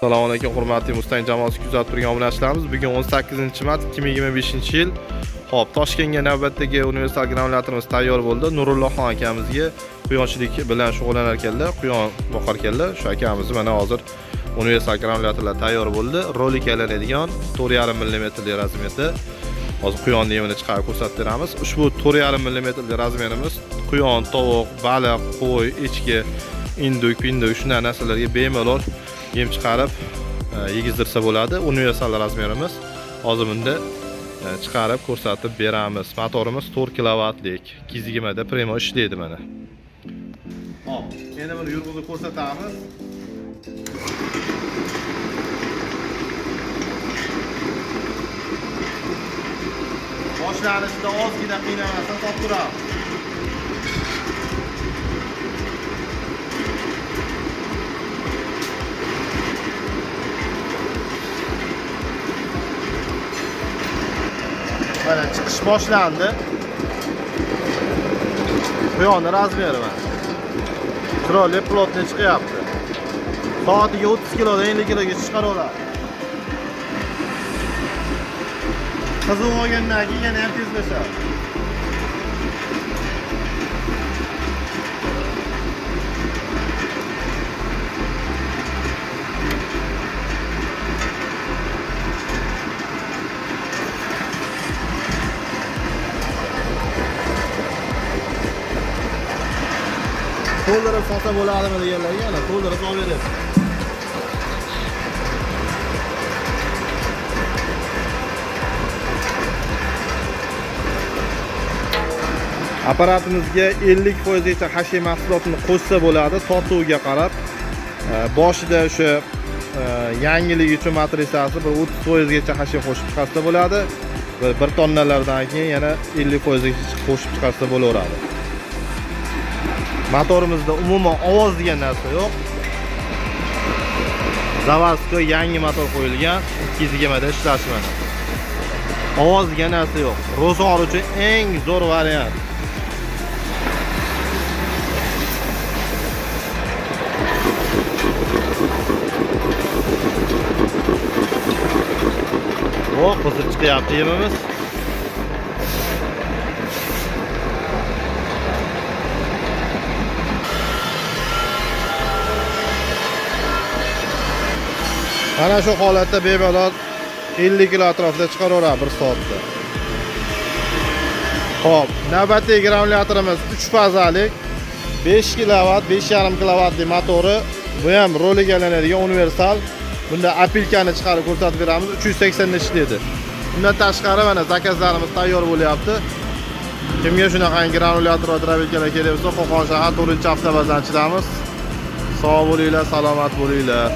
Assalomu alaykum, hurmatli Mustang jamoasi kuzatib turgan obunachilarimiz. Bugun 18-mart 2025-yil. Xo'p, Toshkentga navbatdagi universal granulyatorimiz tayyor bo'ldi. Nurullohxon akamizga quyonchilik bilan shug'ullanar ekanlar, quyon boqar ekanlar. Shu akamiz mana hozir universal granulyatorlar tayyor bo'ldi. Rolik aylanadigan 4,5 mm razmerda. Hozir quyon yemini chiqarib ko'rsatib beramiz. Ushbu 4,5 mm razmerimiz quyon, tovuq, baliq, qo'y, echki, induk, shunday narsalarga bemalol yem chiqarib yegizdirsa bo'ladi. Universal razmerimiz. Hozir bunda chiqarib ko'rsatib beramiz. Motorimiz 4 kilovatlik 220 da primo ishlaydi mana. Hop, endi buni yurg'izib ko'rsatamiz. Boshlanishida ozgina qiynalmasdan topib turamiz. Mana chiqish boshlandi. Quyonni razmeri mana. Chiroyli plotni chiqyapti. Soatiga 30 kilodan 50 kiloga chiqaraveradi. Qiziq olgandan keyin yana ham tezlashadi. To'ldirib solsa bo'ladimi deganlarga yana to'ldirib olib beradi. Apparatimizga 50% gacha hashiy mahsulotini qo'shsa bo'ladi, tortuviga qarab. Boshida o'sha yangilik uchun matrisasi bir 30% gacha hashiy qo'shib chiqarsa bo'ladi. 1 tonnalardan keyin yana 50% gacha qo'shib chiqarsa bo'laveradi. Motorimizda umuman ovoz degan narsa yo'q. Zavadskoy yangi motor qo'yilgan, 220 da ishlashi mana. Ovoz degan narsa yo'q. Ro'zg'or uchun eng zo'r variant. Hop, qizib chiqyapti yemimiz. Mana shu holatda bemalol 50 kilo atrofida chiqaraveradi 1 soatda. Xo'p, navbatdagi granulyatorimiz 3 fazalik 5 kilovat, 5,5 kilovatli motori. Bu ham rolik aylanadigan universal. Bunda apilkani chiqarib ko'rsatib beramiz. 380 da ishlaydi. Bundan tashqari mana zakazlarimiz tayyor bo'lyapti. Kimga shunaqa granulyator va drabelkalar kerak bo'lsa, Qo'qon shahar 4-avtobazdan chidamiz. Sog' bo'linglar, salomat bo'linglar.